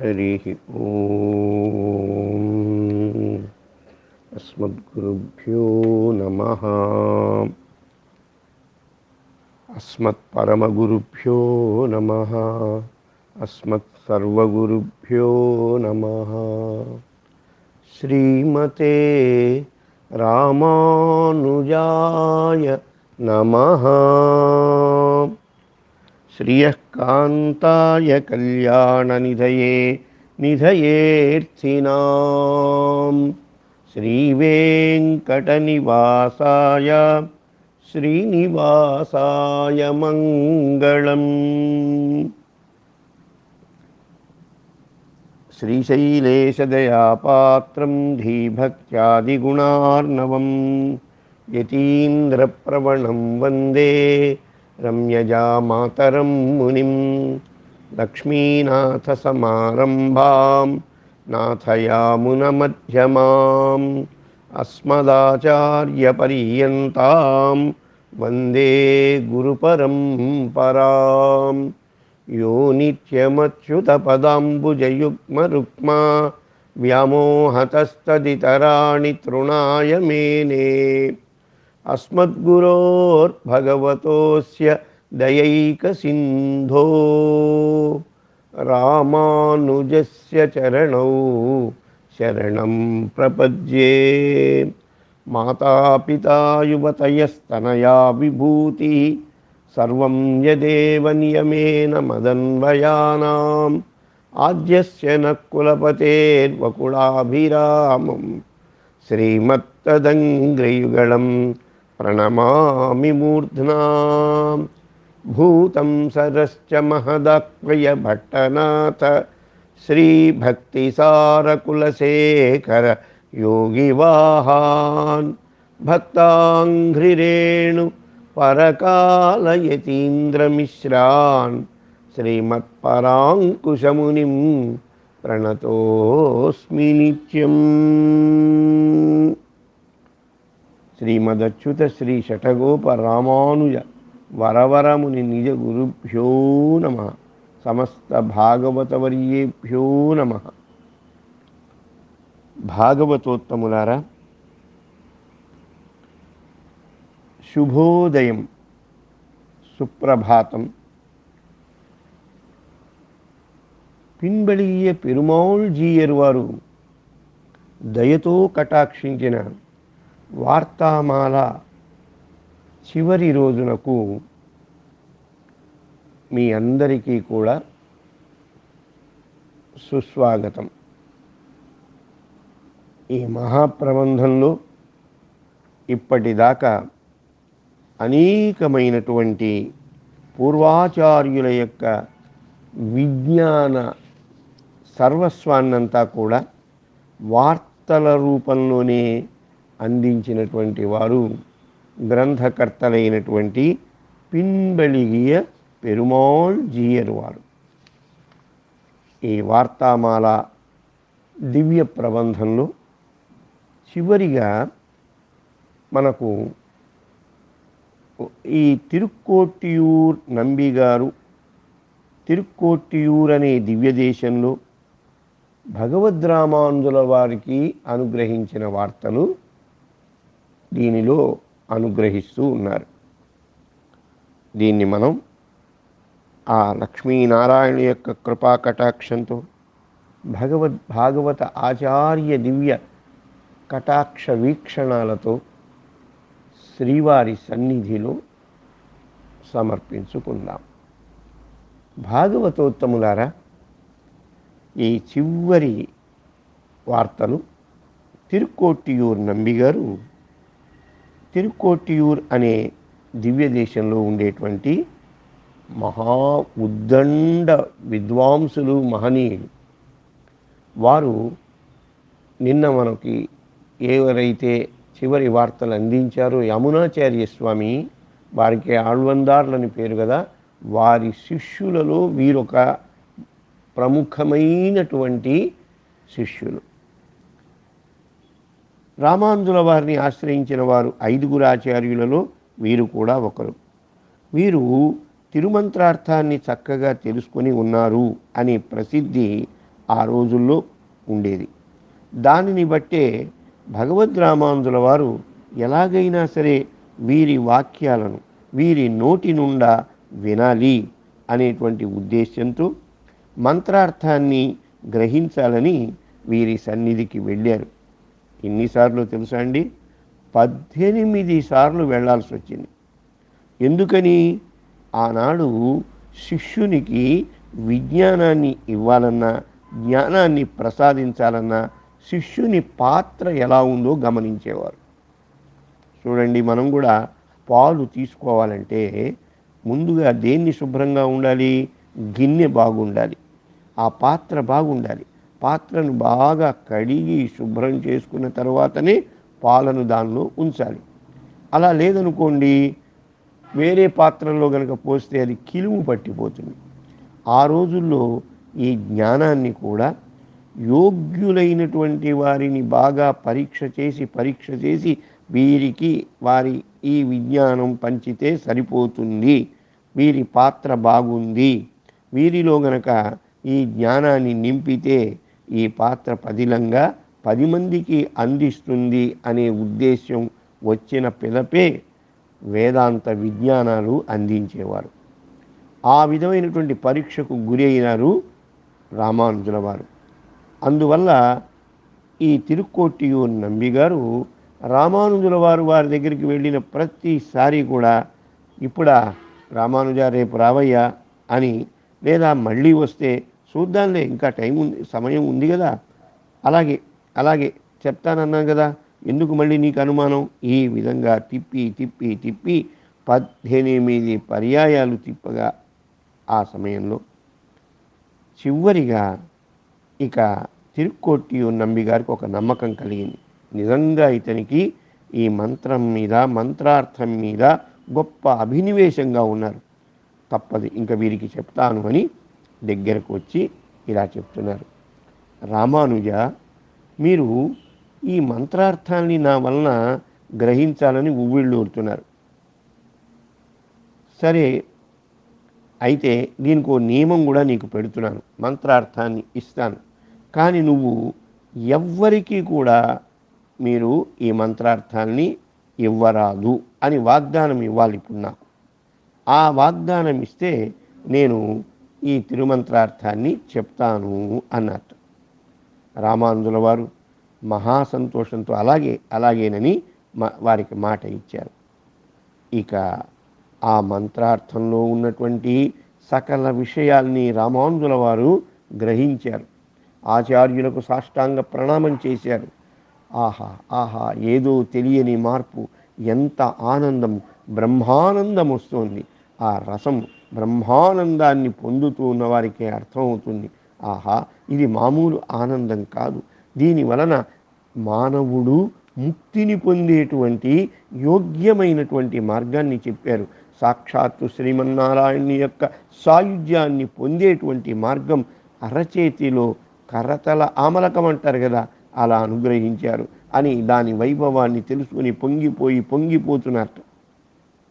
हरिः ॐ अस्मद्गुरुभ्यो नमः। अस्मत्परमगुरुभ्यो नमः। अस्मत्सर्वगुरुभ्यो नमः। श्रीमते रामानुजाय नमः। श्रियः कान्ताय कल्याणनिधये निधयेऽर्थिनां श्रीवेङ्कटनिवासाय श्रीनिवासाय मङ्गलम्। श्रीशैलेशदयापात्रं धीभक्त्यादिगुणार्णवं यतीन्द्रप्रवणं वन्दे रम्यजामातरं मुनिं। लक्ष्मीनाथसमारम्भां नाथयामुनमध्यमाम् अस्मदाचार्यपर्यन्तां वन्दे गुरुपरम्पराम्। यो नित्यमच्युतपदाम्बुजयुग्मरुक्मा व्यामोहतस्तदितराणि तृणाय मेने। अस्मद्गुरोर्भगवतोऽस्य दयैकसिन्धो रामानुजस्य चरणौ शरणं प्रपद्ये। मातापिता युवतयस्तनया विभूतिः सर्वं यदेव नियमेन मदन्वयानाम् आद्यस्य न कुलपतेर्वकुलाभिरामं श्रीमत्तदङ्घ्रियुगलं प्रणमामि मूर्ध्ना। भूतं सरश्च महदाह्वयभट्टनाथ श्रीभक्तिसारकुलशेखर योगिवाहान् भक्ताङ्घ्रिरेणु परकालयतीन्द्रमिश्रान् श्रीमत्पराङ्कुशमुनिं प्रणतोऽस्मि नित्यम्। श्रीमदच्युत श्री शठगोप रामानुज वरवरमुनि निज गुरुभ्यो नमः। समस्त भागवतवर्येभ्यो नमः। భాగవతోత్తములారా, శుభోదయం, సుప్రభాతం. పిన్బళియ పెరుమాళ్ జీయర్ వారు దయతో కటాక్షించిన వార్తామాల చివరి రోజునకు మీ అందరికీ కూడా సుస్వాగతం. ఈ మహాప్రబంధంలో ఇప్పటిదాకా అనేకమైనటువంటి పూర్వాచార్యుల యొక్క విజ్ఞాన సర్వస్వాన్నంతా కూడా వార్తల రూపంలోనే అందించినటువంటి వారు గ్రంథకర్తలైనటువంటి పిన్బళియ పెరుమాళ్ జీయర్ వారు. ఈ వార్తామాల దివ్య ప్రబంధంలో చివరిగా మనకు ఈ తిరుక్కోట్టియూర్ నంబిగారు తిరుక్కోట్టియూర్ అనే దివ్య దేశంలో భగవద్రామానుజుల వారికి అనుగ్రహించిన వార్తలు దీనిలో అనుగ్రహిస్తూ ఉన్నారు. దీన్ని మనం ఆ లక్ష్మీనారాయణ యొక్క కృపా కటాక్షంతో భాగవత ఆచార్య దివ్య కటాక్ష వీక్షణాలతో శ్రీవారి సన్నిధిలో సమర్పించుకుందాం. భాగవతోత్తములారా, ఈ చివరి వార్తలు తిరుక్కోట్టియూర్ నంబిగారు తిరుక్కోట్టియూర్ అనే దివ్య దేశంలో ఉండేటువంటి మహా ఉద్దండ విద్వాంసులు, మహనీయులు. వారు నిన్న మనకి ఎవరైతే చివరి వార్తలు అందించారో యమునాచార్య స్వామి, వారికి ఆళ్వందార్లని పేరు కదా, వారి శిష్యులలో వీరొక ప్రముఖమైనటువంటి శిష్యులు. రామానుజుల వారిని ఆశ్రయించిన వారు 5 ఆచార్యులలో వీరు కూడా ఒకరు. వీరు తిరుమంత్రార్థాన్ని చక్కగా తెలుసుకొని ఉన్నారు అని ప్రసిద్ధి ఆ రోజుల్లో ఉండేది. దానిని బట్టే భగవద్ రామానుజుల వారు ఎలాగైనా సరే వీరి వాక్యాలను వీరి నోటి నుండా వినాలి అనేటువంటి ఉద్దేశంతో మంత్రార్థాన్ని గ్రహించాలని వీరి సన్నిధికి వెళ్ళారు. ఎన్నిసార్లు తెలుసా అండి? 18 సార్లు వెళ్ళాల్సి వచ్చింది. ఎందుకని? ఆనాడు శిష్యునికి విజ్ఞానాన్ని ఇవ్వాలన్నా, జ్ఞానాన్ని ప్రసాదించాలన్నా శిష్యుని పాత్ర ఎలా ఉందో గమనించేవారు. చూడండి, మనం కూడా పాలు తీసుకోవాలంటే ముందుగా దేన్ని శుభ్రంగా ఉండాలి? గిన్నె బాగుండాలి, ఆ పాత్ర బాగుండాలి. పాత్రను బాగా కడిగి శుభ్రం చేసుకున్న తర్వాతనే పాలను దానిలో ఉంచాలి. అలా లేదనుకోండి, వేరే పాత్రలో కనుక పోస్తే అది కిలుము పట్టిపోతుంది. ఆ రోజుల్లో ఈ జ్ఞానాన్ని కూడా యోగ్యులైనటువంటి వారిని బాగా పరీక్ష చేసి వీరికి వారి ఈ విజ్ఞానం పంచితే సరిపోతుంది, వీరి పాత్ర బాగుంది, వీరిలో గనక ఈ జ్ఞానాన్ని నింపితే ఈ పాత్ర పదిలంగా 10 మందికి అందిస్తుంది అనే ఉద్దేశం వచ్చిన పిదపే వేదాంత విజ్ఞానాలు అందించేవారు. ఆ విధమైనటువంటి పరీక్షకు గురి అయినారు రామానుజుల వారు. అందువల్ల ఈ తిరుక్కోట్టియూర్ నంబిగారు రామానుజుల వారు వారి దగ్గరికి వెళ్ళిన ప్రతిసారి కూడా, ఇప్పుడా రామానుజ రేపు రావయ్యా అని, లేదా మళ్ళీ వస్తే చూద్దాంలే, ఇంకా టైం ఉంది, సమయం ఉంది కదా, అలాగే అలాగే చెప్తానన్నాను కదా, ఎందుకు మళ్ళీ నీకు అనుమానం? ఈ విధంగా తిప్పి తిప్పి తిప్పి 18 పర్యాయాలు తిప్పగా ఆ సమయంలో చివరిగా ఇక తిరుక్కోట్టియూర్ నంబి గారికి ఒక నమ్మకం కలిగింది. నిజంగా ఇతనికి ఈ మంత్రం మీద, మంత్రార్థం మీద గొప్ప అభినివేశంగా ఉన్నారు, తప్పదు ఇంకా వీరికి చెప్తాను అని దగ్గరకు వచ్చి ఇలా చెప్తున్నారు. రామానుజ, మీరు ఈ మంత్రార్థాన్ని నా వలన గ్రహించాలని ఉవ్విళ్ళూరుతున్నారు. సరే, అయితే దీనికి ఓ నియమం కూడా నీకు పెడుతున్నాను, మంత్రార్థాన్ని ఇస్తాను, కానీ నువ్వు ఎవ్వరికీ కూడా మీరు ఈ మంత్రార్థాన్ని ఇవ్వరాదు అని వాగ్దానం ఇవ్వాలి ఇప్పుడు నాకు. ఆ వాగ్దానం ఇస్తే నేను ఈ తిరుమంత్రార్థాన్ని చెప్తాను అన్నట్టు. రామానుజుల వారు మహాసంతోషంతో అలాగేనని వారికి మాట ఇచ్చారు. ఇక ఆ మంత్రార్థంలో ఉన్నటువంటి సకల విషయాల్ని రామానుజుల వారు గ్రహించారు. ఆచార్యులకు సాష్టాంగ ప్రణామం చేశారు. ఆహా ఆహా, ఏదో తెలియని మార్పు, ఎంత ఆనందం, బ్రహ్మానందం వస్తోంది. ఆ రసం బ్రహ్మానందాన్ని పొందుతూ ఉన్న వారికి అర్థమవుతుంది. ఆహా, ఇది మామూలు ఆనందం కాదు, దీని వలన మానవుడు ముక్తిని పొందేటువంటి యోగ్యమైనటువంటి మార్గాన్ని చెప్పారు. సాక్షాత్తు శ్రీమన్నారాయణుని యొక్క సాయుధ్యాన్ని పొందేటువంటి మార్గం అరచేతిలో కరతల ఆమలకం అంటారు కదా, అలా అనుగ్రహించారు అని దాని వైభవాన్ని తెలుసుకుని పొంగిపోతున్నట్టు.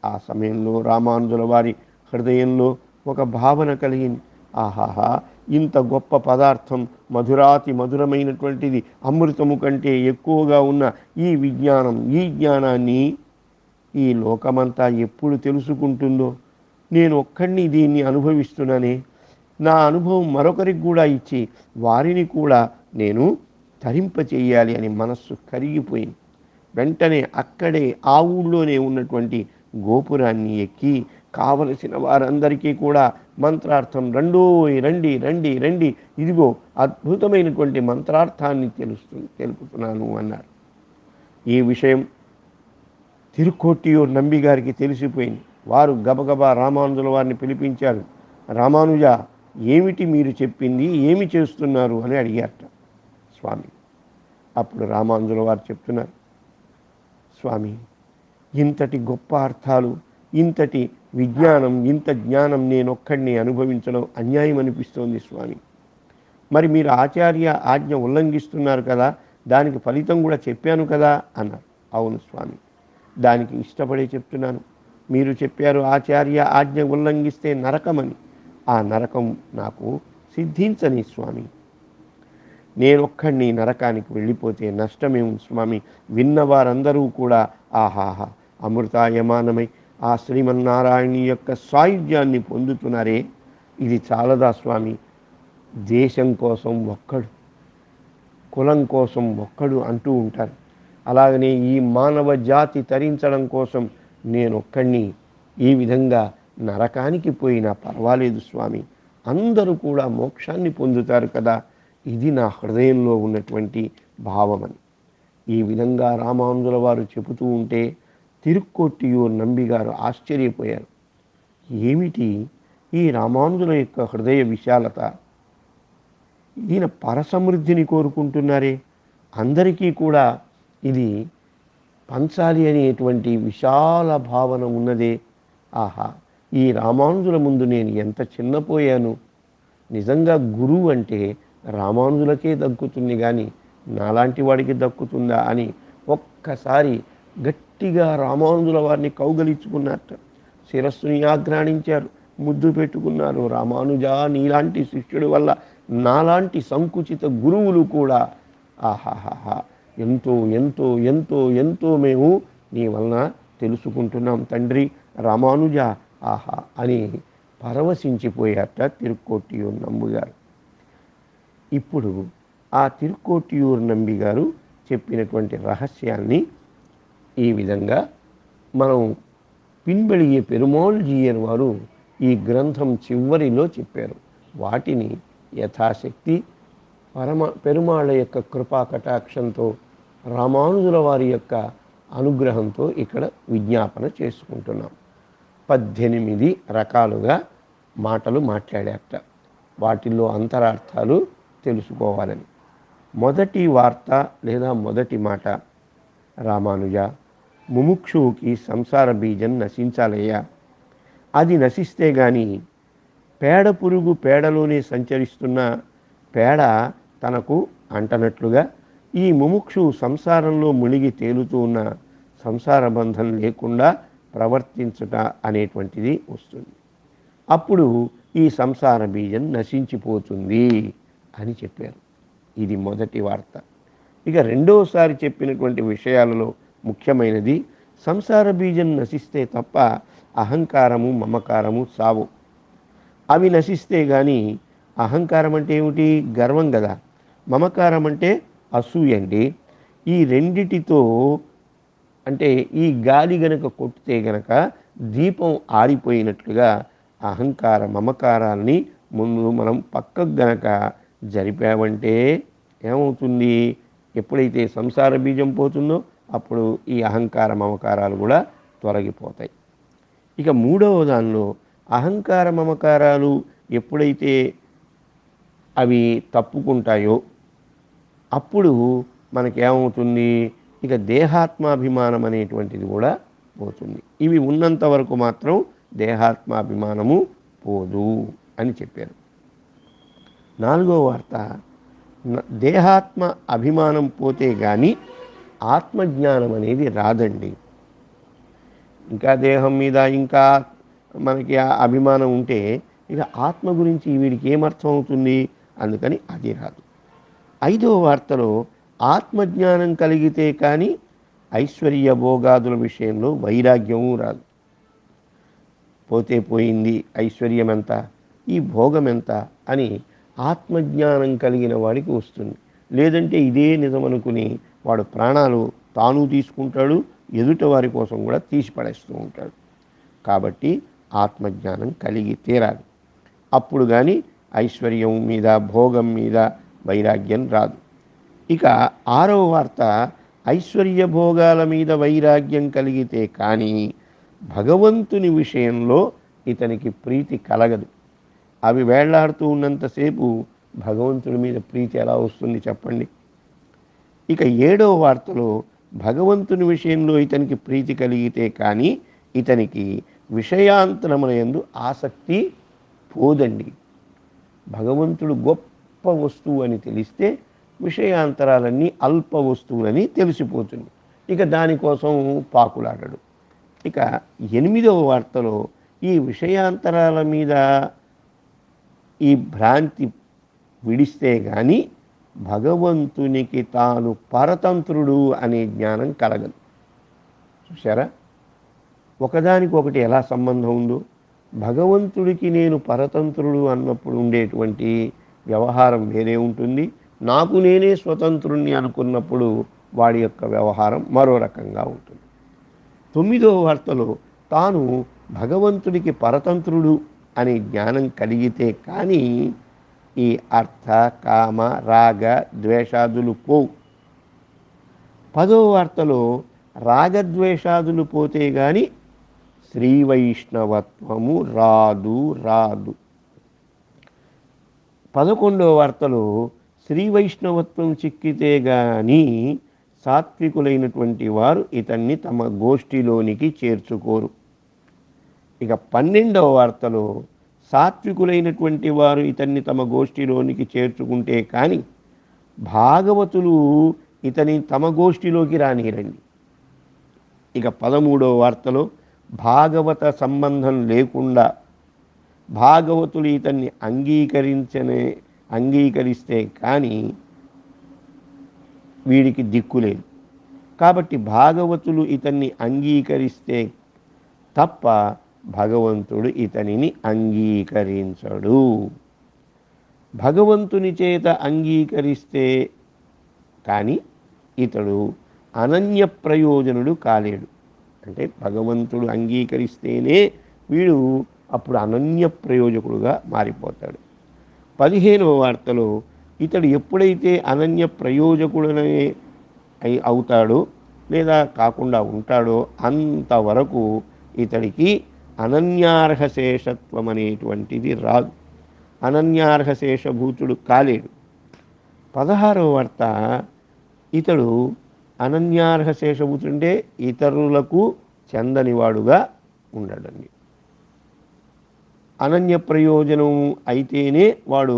ఆ సమయంలో రామానుజుల వారి హృదయంలో ఒక భావన కలిగింది. ఆహాహా, ఇంత గొప్ప పదార్థం, మధురాతి మధురమైనటువంటిది, అమృతము కంటే ఎక్కువగా ఉన్న ఈ విజ్ఞానం, ఈ జ్ఞానాన్ని ఈ లోకమంతా ఎప్పుడు తెలుసుకుంటుందో, నేను ఒక్కడిని దీన్ని అనుభవిస్తున్నానే, నా అనుభవం మరొకరికి కూడా ఇచ్చి వారిని కూడా నేను తరింపచేయాలి అని మనస్సు కరిగిపోయింది. వెంటనే అక్కడే ఆ ఊళ్ళోనే ఉన్నటువంటి గోపురాన్ని ఎక్కి కావలసిన వారందరికీ కూడా మంత్రార్థం, రండోయ్ రండి రండి రండి, ఇదిగో అద్భుతమైనటువంటి మంత్రార్థాన్ని తెలుపుతున్నాను అన్నారు. ఈ విషయం తిరుక్కోట్టియూర్ నంబి గారికి తెలిసిపోయింది. వారు గబగబా రామానుజుల వారిని పిలిపించారు. రామానుజ, ఏమిటి మీరు చెప్పింది, ఏమి చేస్తున్నారు అని అడిగారట స్వామి. అప్పుడు రామానుజుల వారు చెప్తున్నారు, స్వామి, ఇంతటి గొప్ప అర్థాలు, ఇంతటి విజ్ఞానం, ఇంత జ్ఞానం నేనొక్కడిని అనుభవించడం అన్యాయం అనిపిస్తోంది స్వామి. మరి మీరు ఆచార్య ఆజ్ఞ ఉల్లంఘిస్తున్నారు కదా, దానికి ఫలితం కూడా చెప్పాను కదా అన్నారు. అవును స్వామి, దానికి ఇష్టపడే చెప్తున్నాను. మీరు చెప్పారు ఆచార్య ఆజ్ఞ ఉల్లంఘిస్తే నరకమని. ఆ నరకం నాకు సిద్ధించని స్వామి. నేనొక్కడిని నరకానికి వెళ్ళిపోతే నష్టమేం స్వామి? విన్నవారందరూ కూడా ఆహాహా అమృతాయమానమై ఆ శ్రీమన్నారాయణి యొక్క సాయుధ్యాన్ని పొందుతున్నారే, ఇది చాలదా స్వామి? దేశం కోసం ఒక్కడు, కులం కోసం ఒక్కడు అంటూ ఉంటారు. అలాగనే ఈ మానవ జాతి తరించడం కోసం నేనొక్కడిని ఈ విధంగా నరకానికి పోయినా పర్వాలేదు స్వామి, అందరూ కూడా మోక్షాన్ని పొందుతారు కదా, ఇది నా హృదయంలో ఉన్నటువంటి భావమని ఈ విధంగా రామానుజుల వారు చెబుతూ ఉంటే తిరుక్కోట్టియూర్ నంబిగారు ఆశ్చర్యపోయారు. ఏమిటి ఈ రామానుజుల యొక్క హృదయ విశాలత? ఈయన పరసమృద్ధిని కోరుకుంటున్నారే, అందరికీ కూడా ఇది పంచాలి అనేటువంటి విశాల భావన ఉన్నదే. ఆహా, ఈ రామానుజుల ముందు నేను ఎంత చిన్నపోయాను. నిజంగా గురువు అంటే రామానుజులకే దక్కుతుంది కానీ నాలాంటి వాడికి దక్కుతుందా అని ఒక్కసారి గట్టిగా రామానుజుల వారిని కౌగలించుకున్నట్టు శిరస్సుని ఆఘ్రాణించారు, ముద్దు పెట్టుకున్నారు. రామానుజా, నీలాంటి శిష్యుడి వల్ల నాలాంటి సంకుచిత గురువులు కూడా ఆహాహాహా ఎంతో ఎంతో ఎంతో ఎంతో మేము నీ వలన తెలుసుకుంటున్నాం తండ్రి రామానుజ ఆహా అని పరవశించిపోయారట తిరుక్కోట్టియూర్ నంబిగారు. ఇప్పుడు ఆ తిరుక్కోట్టియూర్ నంబిగారు చెప్పినటువంటి రహస్యాన్ని ఈ విధంగా మనం పిన్బెళియ పెరుమాళ్జీయర్ వారు ఈ గ్రంథం చివరిలో చెప్పారు. వాటిని యథాశక్తి పెరుమాళ్ళ యొక్క కృపా కటాక్షంతో రామానుజుల వారి యొక్క అనుగ్రహంతో ఇక్కడ విజ్ఞాపన చేసుకుంటున్నాం. 18 రకాలుగా మాటలు మాట్లాడారట, వాటిల్లో అంతరార్థాలు తెలుసుకోవాలని. మొదటి వార్త లేదా మొదటి మాట, రామానుజ, ముముక్షువుకి సంసార బీజం నశించాలయ్యా. అది నశిస్తే గాని పేడ పురుగు పేడలోనే సంచరిస్తున్న పేడ తనకు అంటనట్లుగా ఈ ముముక్షు సంసారంలో మునిగి తేలుతూ ఉన్న సంసార బంధం లేకుండా ప్రవర్తించుట అనేటువంటిది వస్తుంది. అప్పుడు ఈ సంసార బీజం నశించిపోతుంది అని చెప్పారు. ఇది మొదటి వార్త. ఇక రెండోసారి చెప్పినటువంటి విషయాలలో ముఖ్యమైనది, సంసార బీజం నశిస్తే తప్ప అహంకారము మమకారము సావు. అవి నశిస్తే కానీ, అహంకారం అంటే ఏమిటి? గర్వం కదా. మమకారం అంటే అసూయండి. ఈ రెండిటితో అంటే ఈ గాలి గనక కొట్టితే గనక దీపం ఆరిపోయినట్లుగా అహంకార మమకారాల్ని ముందు మనం పక్కకు గనక జరిపామంటే ఏమవుతుంది? ఎప్పుడైతే సంసార బీజం పోతుందో అప్పుడు ఈ అహంకార మమకారాలు కూడా తొలగిపోతాయి. ఇక మూడవ దానిలో అహంకార మమకారాలు ఎప్పుడైతే అవి తప్పుకుంటాయో అప్పుడు మనకేమవుతుంది? ఇక దేహాత్మాభిమానం అనేటువంటిది కూడా పోతుంది. ఇవి ఉన్నంత వరకు మాత్రం దేహాత్మాభిమానము పోదు అని చెప్పారు. నాలుగో వార్త, దేహాత్మ అభిమానం పోతే కానీ ఆత్మజ్ఞానం అనేది రాదండి. ఇంకా దేహం మీద ఇంకా మనకి ఆ అభిమానం ఉంటే ఇక ఆత్మ గురించి వీడికి ఏమర్థం అవుతుంది? అందుకని అది రాదు. ఐదో వార్తలో ఆత్మజ్ఞానం కలిగితే కానీ ఐశ్వర్య భోగాదుల విషయంలో వైరాగ్యము రాదు. పోతే పోయింది, ఐశ్వర్యం ఎంత, ఈ భోగం ఎంత అని ఆత్మజ్ఞానం కలిగిన వాడికి వస్తుంది. లేదంటే ఇదే నిజమనుకుని వాడు ప్రాణాలు తాను తీసుకుంటాడు, ఎదుట వారి కోసం కూడా తీసి పడేస్తూ ఉంటాడు. కాబట్టి ఆత్మజ్ఞానం కలిగి తీరాలి. అప్పుడు కానీ ఐశ్వర్యం మీద భోగం మీద వైరాగ్యం రాదు. ఇక ఆరవ వార్త, ఐశ్వర్య భోగాల మీద వైరాగ్యం కలిగితే కానీ భగవంతుని విషయంలో ఇతనికి ప్రీతి కలగదు. అవి వేళ్లాడుతూ ఉన్నంతసేపు భగవంతుడి మీద ప్రీతి ఎలా వస్తుంది చెప్పండి? ఇక ఏడవ వార్తలో భగవంతుని విషయంలో ఇతనికి ప్రీతి కలిగితే కానీ ఇతనికి విషయాంతరముల యందు ఆసక్తి పోదండి. భగవంతుడు గొప్ప వస్తువు అని తెలిస్తే విషయాంతరాలన్నీ అల్ప వస్తువులని తెలిసిపోతుంది. ఇక దానికోసం పాకులాడడు. ఇక ఎనిమిదవ వార్తలో ఈ విషయాంతరాల మీద ఈ భ్రాంతి విడిస్తే కానీ భగవంతునికి తాను పరతంత్రుడు అనే జ్ఞానం కలగదు. చూసారా, ఒకదానికొకటి ఎలా సంబంధం ఉందో. భగవంతుడికి నేను పరతంత్రుడు అన్నప్పుడు ఉండేటువంటి వ్యవహారం వేరే ఉంటుంది. నాకు నేనే స్వతంత్రుణ్ణి అనుకున్నప్పుడు వాడి యొక్క వ్యవహారం మరో రకంగా ఉంటుంది. 9వ వార్తలో తాను భగవంతుడికి పరతంత్రుడు అనే జ్ఞానం కలిగితే కానీ ఈ అర్థ, కామ, రాగ, ద్వేషాదులు పోవు. 10వ వార్తలో రాగద్వేషాదులు పోతే గాని శ్రీ వైష్ణవత్వము రాదు. 11వ వార్తలో శ్రీ వైష్ణవత్వం చిక్కితే గాని సాత్వికులైనటువంటి వారు ఇతన్ని తమ గోష్ఠిలోనికి చేర్చుకోరు. ఇక 12వ వార్తలో సాత్వికులైనటువంటి వారు ఇతన్ని తమ గోష్ఠిలోనికి చేర్చుకుంటే కానీ భాగవతులు ఇతని తమ గోష్ఠిలోకి రానిరండి. ఇక 13వ వార్తలో భాగవత సంబంధం లేకుండా భాగవతులు ఇతన్ని అంగీకరిస్తే కానీ వీడికి దిక్కులేదు. కాబట్టి భాగవతులు ఇతన్ని అంగీకరిస్తే తప్ప భగవంతుడు ఇతనిని అంగీకరించడు. భగవంతుని చేత అంగీకరిస్తే కానీ ఇతడు అనన్య ప్రయోజనుడు కాలేడు. అంటే భగవంతుడు అంగీకరిస్తేనే వీడు అప్పుడు అనన్య ప్రయోజకుడుగా మారిపోతాడు. 15వ వార్తలో ఇతడు ఎప్పుడైతే అనన్య ప్రయోజకుడనే అవుతాడో లేదా కాకుండా ఉంటాడో అంతవరకు ఇతడికి అనన్యార్హ శేషత్వం అనేటువంటిది రాదు. అనన్యార్హ శేషభూతుడు కాలేడు. 16వ వార్త ఇతడు అనన్యార్హ శేషభూతుడు అంటే ఇతరులకు చెందనివాడుగా ఉండడండి. అనన్య ప్రయోజనం అయితేనే వాడు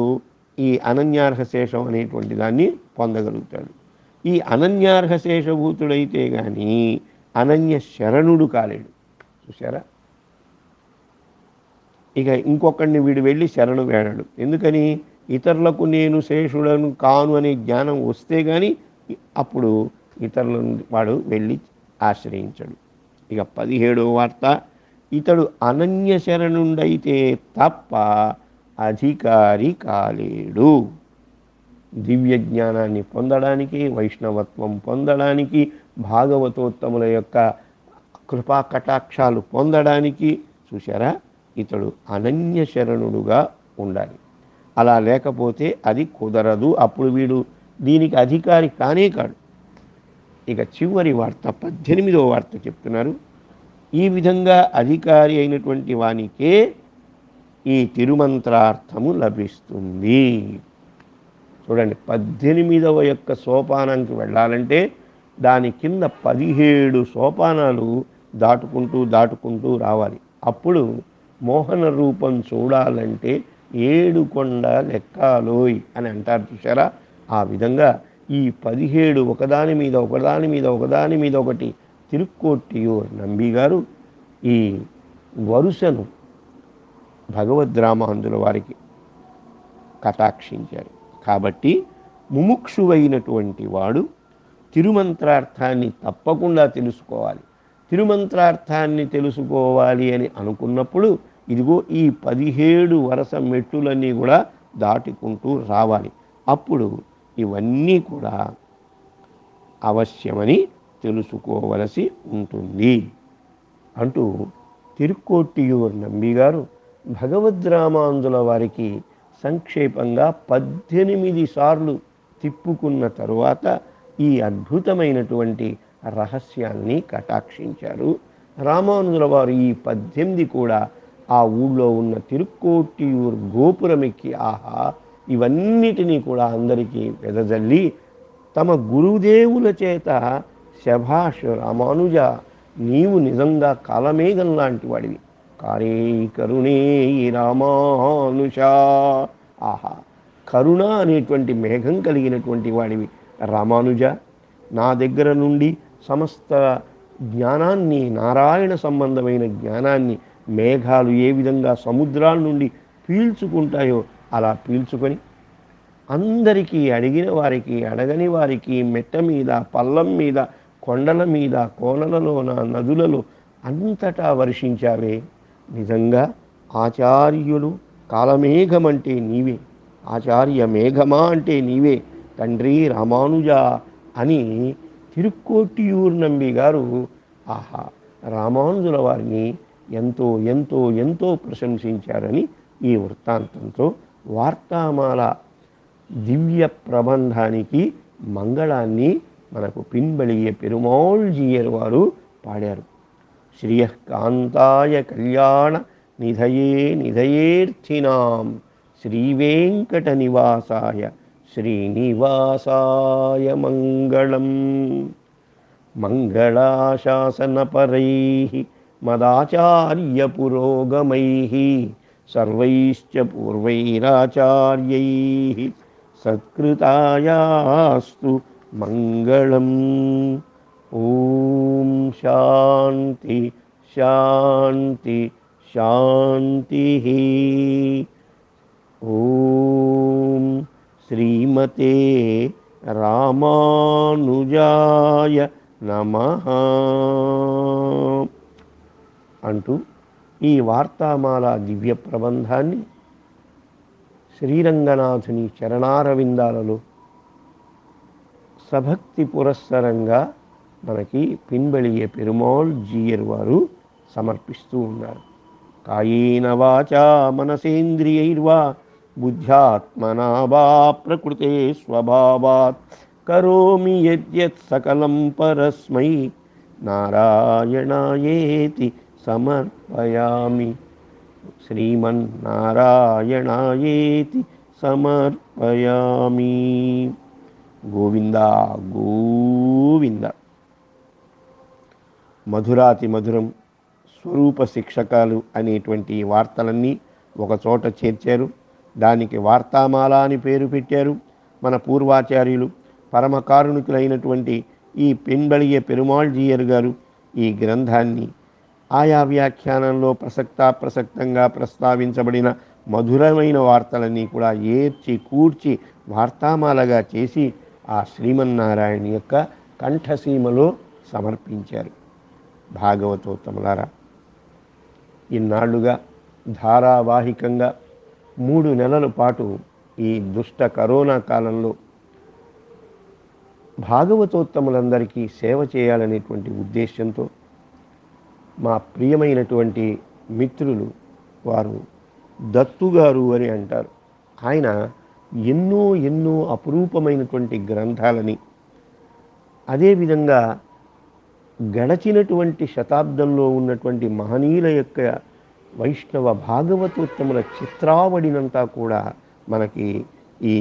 ఈ అనన్యార్హ శేషం అనేటువంటి దాన్ని పొందగలుగుతాడు. ఈ అనన్యార్హ శేషభూతుడైతే కానీ అనన్య శరణుడు కాలేడు. చూసారా, ఇక ఇంకొకడిని వీడు వెళ్ళి శరణు వేడాడు. ఎందుకని? ఇతరులకు నేను శేషుడను కాను అనే జ్ఞానం వస్తే కానీ అప్పుడు ఇతరులను వాడు వెళ్ళి ఆశ్రయించడు. ఇక 17వ వార్త ఇతడు అనన్య శరణుడైతే తప్ప అధికారి కాలేడు. దివ్య జ్ఞానాన్ని పొందడానికి, వైష్ణవత్వం పొందడానికి, భాగవతోత్తముల యొక్క కృపా కటాక్షాలు పొందడానికి చూసారా ఇతడు అనన్య శరణుడుగా ఉండాలి. అలా లేకపోతే అది కుదరదు. అప్పుడు వీడు దీనికి అధికారి కానే కాడు. ఇక చివరి వార్త 18వ వార్త చెప్తున్నారు. ఈ విధంగా అధికారి అయినటువంటి వానికే ఈ తిరుమంత్రార్థము లభిస్తుంది. చూడండి, 18వ యొక్క సోపానానికి వెళ్ళాలంటే దాని కింద 17 సోపానాలు దాటుకుంటూ రావాలి. అప్పుడు మోహన రూపం చూడాలంటే 7 కొండ లెక్కాలోయ్ అని అంటారు చూసారా. ఆ విధంగా ఈ 17 ఒకదాని మీద ఒకటి తిరుక్కోట్టియూర్ నంబి గారు ఈ వరుసను భగవద్రామాంధుల వారికి కటాక్షించారు. కాబట్టి ముముక్షువైనటువంటి వాడు తిరుమంత్రార్థాన్ని తప్పకుండా తెలుసుకోవాలి. తిరుమంత్రార్థాన్ని తెలుసుకోవాలి అని అనుకున్నప్పుడు ఇదిగో ఈ 17 వరుస మెట్టులన్నీ కూడా దాటుకుంటూ రావాలి. అప్పుడు ఇవన్నీ కూడా అవశ్యమని తెలుసుకోవలసి ఉంటుంది అంటూ తిరుక్కోట్టియూర్ నంబి గారు భగవద్రామాంధుల వారికి సంక్షేపంగా 18 సార్లు తిప్పుకున్న తరువాత ఈ అద్భుతమైనటువంటి రహస్యాన్ని కటాక్షించారు. రామానుజుల వారు ఈ 18 కూడా ఆ ఊళ్ళో ఉన్న తిరుక్కోట్టియూర్ గోపురమెక్కి ఆహా ఇవన్నిటినీ కూడా అందరికీ వెదజల్లి తమ గురుదేవుల చేత శభాష్ రామానుజ, నీవు నిజంగా కాలమేఘం లాంటి వాడివి, కారే కరుణే రామానుష, ఆహా కరుణ అనేటువంటి మేఘం కలిగినటువంటి వాడివి రామానుజ, నా దగ్గర నుండి సమస్త జ్ఞానాన్ని, నారాయణ సంబంధమైన జ్ఞానాన్ని మేఘాలు ఏ విధంగా సముద్రాల నుండి పీల్చుకుంటాయో అలా పీల్చుకొని అందరికీ, అడిగిన వారికి, అడగని వారికి, మెట్ట మీద, పల్లం మీద, కొండల మీద, కోనలలోన, నదులలో అంతటా వర్షించావే. నిజంగా ఆచార్యులు కాలమేఘమంటే నీవే, ఆచార్య మేఘమా అంటే నీవే తండ్రి రామానుజ అని తిరుక్కోటియూరు నంబి గారు ఆహా రామానుజుల వారిని ఎంతో ఎంతో ఎంతో ప్రశంసించారని ఈ వృత్తాంతంతో వార్తామాల దివ్య ప్రబంధానికి మంగళాన్ని మనకు పిన్బళియ పెరుమాళ్జీయర్ వారు పాడారు. శ్రియకాంతాయ కళ్యాణ నిధయే నిధయేర్థినాం శ్రీవేంకట నివాసాయ శ్రీనివాసాయ మంగళం. మంగళాశాసనపరైః మదాచార్య పురోగమైః సర్వైశ్చ పూర్వైరాచార్యైః సత్కృతాయాస్తు మంగళం. ఓం శాంతి శాంతి శాంతి. ఓం శ్రీమతే రామానుజాయ నమః అంటూ ఈ వార్తామాల దివ్య ప్రబంధాన్ని శ్రీరంగనాథుని చరణారవిందాలలో సభక్తి పురస్సరంగా మనకి పిన్బళియ పెరుమాళ్ జీయర్ వారు సమర్పిస్తూ ఉన్నారు. కాయేన వాచా మనసేంద్రియైర్వా బుద్ధ్యాత్మనా వా ప్రకృతే స్వభావాత్ కరోమి యద్యత్ సకలం పరస్మై నారాయణాయేతి సమర్పయామి. శ్రీమన్నారాయణాయేతి సమర్పయామి. గోవింద గోవింద. మధురాతి మధురం స్వరూప శిక్షకాలు అనేటువంటి వార్తలన్నీ ఒకచోట చేర్చారు. దానికి వార్తామాల అని పేరు పెట్టారు. మన పూర్వాచార్యులు పరమకారుణికులైనటువంటి ఈ పిన్బళియ పెరుమాళ్జీయర్ గారు ఈ గ్రంథాన్ని ఆయా వ్యాఖ్యానంలో ప్రసక్తంగా ప్రస్తావించబడిన మధురమైన వార్తలన్నీ కూడా ఏర్చి కూర్చి వార్తామాలగా చేసి ఆ శ్రీమన్నారాయణ యొక్క కంఠసీమలో సమర్పించారు. భాగవతోత్తములారా, ఇన్నాళ్లుగా ధారావాహికంగా 3 నెలల పాటు ఈ దుష్ట కరోనా కాలంలో భాగవతోత్తములందరికీ సేవ చేయాలనేటువంటి ఉద్దేశంతో మా ప్రియమైనటువంటి మిత్రులు వారు దత్తుగారు అని అంటారు. ఆయన ఎన్నో ఎన్నో అపురూపమైనటువంటి గ్రంథాలని, అదేవిధంగా గడచినటువంటి శతాబ్దంలో ఉన్నటువంటి మహనీయుల యొక్క వైష్ణవ భాగవతోత్తముల చిత్రావళినంతా కూడా మనకి ఈ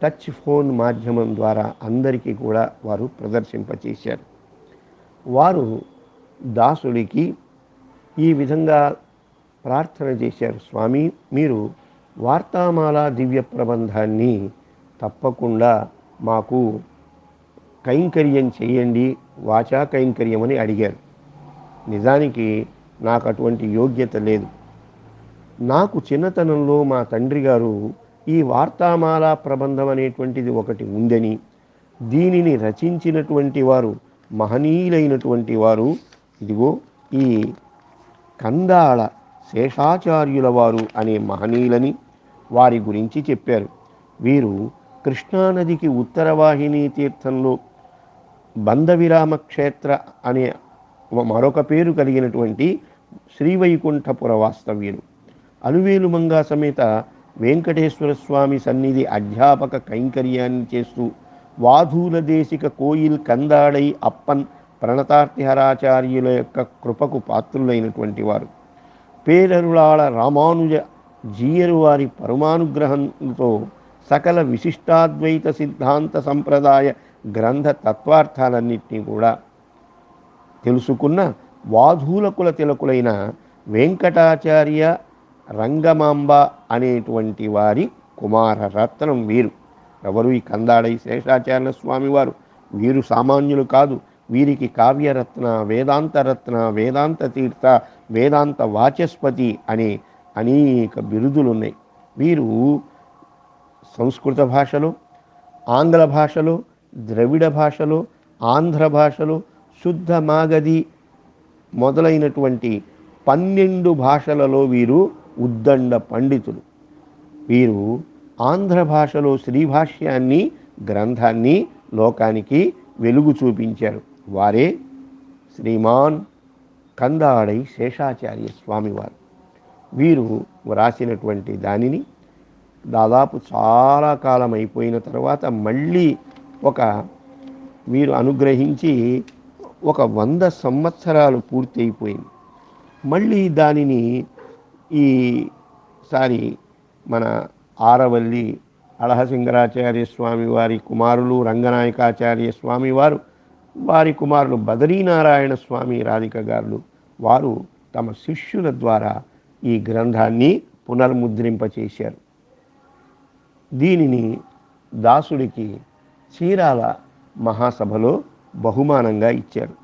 టచ్ ఫోన్ మాధ్యమం ద్వారా అందరికీ కూడా వారు ప్రదర్శింపచేశారు. వారు దాసుడికి ఈ విధంగా ప్రార్థన చేశారు, స్వామి మీరు వార్తామాల దివ్య ప్రబంధాన్ని తప్పకుండా మాకు కైంకర్యం చేయండి, వాచా కైంకర్యం అని అడిగారు. నిజానికి నాకు అటువంటి యోగ్యత లేదు. నాకు చిన్నతనంలో మా తండ్రి గారు ఈ వార్తామాల ప్రబంధం అనేటువంటిది ఒకటి ఉందని, దీనిని రచించినటువంటి వారు మహనీయులైనటువంటి వారు ఇదిగో ఈ కందాళ శేషాచార్యుల వారు అనే మహనీయులని వారి గురించి చెప్పారు. వీరు కృష్ణానదికి ఉత్తరవాహిని తీర్థంలో బంధవిరామ క్షేత్ర అనే మరొక పేరు కలిగినటువంటి శ్రీవైకుంఠపుర వాస్తవ్యులు. అలువేలు మంగా సమేత వెంకటేశ్వర స్వామి సన్నిధి అధ్యాపక కైంకర్యాన్ని చేస్తూ వాధూల దేశిక కోయిల్ కందాడై అప్పన్ ప్రణతార్తిహరాచార్యుల యొక్క కృపకు పాత్రులైనటువంటి వారు. పేరరుళాళ రామానుజ జీయరు వారి పరమానుగ్రహంతో సకల విశిష్టాద్వైత సిద్ధాంత సంప్రదాయ గ్రంథ తత్వార్థాలన్నింటినీ కూడా తెలుసుకున్న వాధూల కుల తిలకులైన వెంకటాచార్య రంగమాంబ అనేటువంటి వారి కుమారరత్నం వీరు. ఎవరు? ఈ కందాడై శేషాచార్య స్వామి వారు. వీరు సామాన్యులు కాదు. వీరికి కావ్యరత్న, వేదాంతరత్న, వేదాంత తీర్థ, వేదాంత వాచస్పతి అనే అనేక బిరుదులున్నాయి. వీరు సంస్కృత భాషలో, ఆంగ్ల భాషలో, ద్రవిడ భాషలో, ఆంధ్ర భాషలో, శుద్ధ మాగధి మొదలైనటువంటి 12 భాషలలో వీరు ఉద్దండ పండితులు. వీరు ఆంధ్ర భాషలో శ్రీభాష్యాన్ని గ్రంథాన్ని లోకానికి వెలుగు చూపించారు. వారే శ్రీమాన్ కందాడై శేషాచార్య స్వామివారు. వీరు వ్రాసినటువంటి దానిని దాదాపు చాలా కాలం అయిపోయిన తర్వాత మళ్ళీ వీరు అనుగ్రహించి 100 సంవత్సరాలు పూర్తి అయిపోయింది. మళ్ళీ దానిని ఈసారి మన ఆరవల్లి అళహసింగరాచార్య స్వామి వారి కుమారులు రంగనాయకాచార్య స్వామి వారు, వారి కుమారులు బదరీనారాయణ స్వామి రాధిక గారు వారు తమ శిష్యుల ద్వారా ఈ గ్రంథాన్ని పునర్ముద్రింపచేశారు. దీనిని దాసుడికి చీరాల మహాసభలో బహుమానంగా ఇచ్చారు.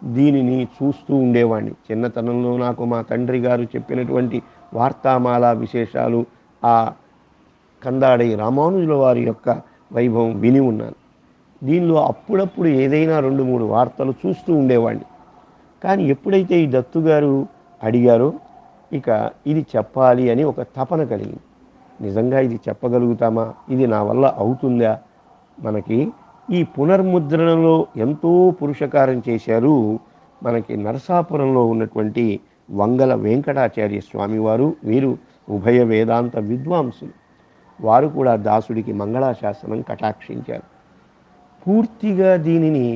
దీనిని చూస్తూ ఉండేవాడిని. చిన్నతనంలో నాకు మా తండ్రి గారు చెప్పినటువంటి వార్తామాల విశేషాలు, ఆ కందాడై రామానుజుల వారి యొక్క వైభవం విని ఉన్నాను. దీనిలో అప్పుడప్పుడు ఏదైనా 2-3 వార్తలు చూస్తూ ఉండేవాడిని. కానీ ఎప్పుడైతే ఈ దత్తుగారు అడిగారో ఇక ఇది చెప్పాలి అని ఒక తపన కలిగింది. నిజంగా ఇది చెప్పగలుగుతామా? ఇది నా వల్ల అవుతుందా? మనకి ఈ పునర్ముద్రణలో ఎంతో పురుషకారం చేశారు. మనకి నరసాపురంలో ఉన్నటువంటి వంగల వెంకటాచార్య స్వామివారు. వీరు ఉభయ వేదాంత విద్వాంసులు. వారు కూడా దాసుడికి మంగళాశాసనం కటాక్షించారు. పూర్తిగా దీనిని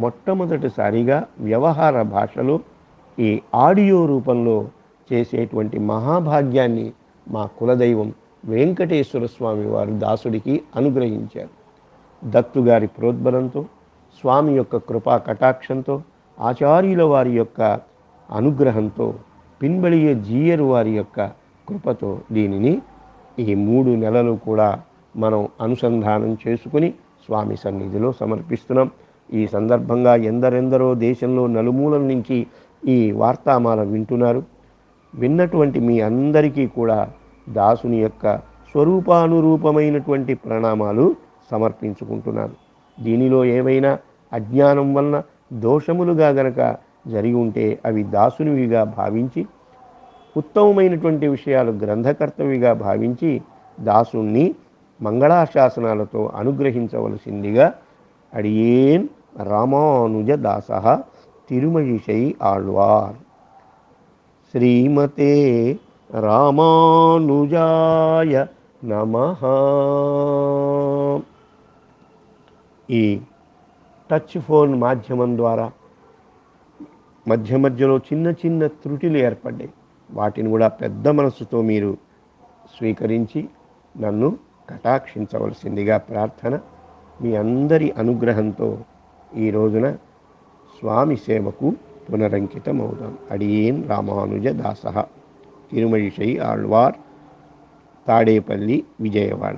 మొట్టమొదటిసారిగా వ్యవహార భాషలో ఈ ఆడియో రూపంలో చేసేటువంటి మహాభాగ్యాన్ని మా కులదైవం వెంకటేశ్వర స్వామి వారు దాసుడికి అనుగ్రహించారు. దత్తుగారి ప్రోద్బలంతో, స్వామి యొక్క కృపా కటాక్షంతో, ఆచార్యుల వారి యొక్క అనుగ్రహంతో, పిన్బళియ జీయరు వారి యొక్క కృపతో దీనిని ఈ 3 నెలలు కూడా మనం అనుసంధానం చేసుకుని స్వామి సన్నిధిలో సమర్పిస్తున్నాం. ఈ సందర్భంగా ఎందరెందరో దేశంలో నలుమూలల నుంచి ఈ వార్తామాల వింటున్నారు. విన్నటువంటి మీ అందరికీ కూడా దాసుని యొక్క స్వరూపానురూపమైనటువంటి ప్రణామాలు సమర్పించుకుంటున్నాను. దీనిలో ఏవైనా అజ్ఞానం వలన దోషములుగా గనక జరిగి ఉంటే అవి దాసునివిగా భావించి, ఉత్తమమైనటువంటి విషయాలు గ్రంథకర్తవిగా భావించి దాసుణ్ణి మంగళాశాసనాలతో అనుగ్రహించవలసిందిగా అడియేన్ రామానుజ దాసః తిరుమయిషై ఆళ్వార్. శ్రీమతే రామానుజాయ నమః. ఈ టచ్ ఫోన్ మాధ్యమం ద్వారా మధ్య మధ్యలో చిన్న చిన్న త్రుటిలు ఏర్పడ్డాయి. వాటిని కూడా పెద్ద మనసుతో మీరు స్వీకరించి నన్ను కటాక్షించవలసిందిగా ప్రార్థన. మీ అందరి అనుగ్రహంతో ఈ రోజున స్వామి సేవకు పునరంకితమవుదాం. అడియేన్ రామానుజ దాసః తిరుమయిషై ఆళ్వార్, తాడేపల్లి, విజయవాడ.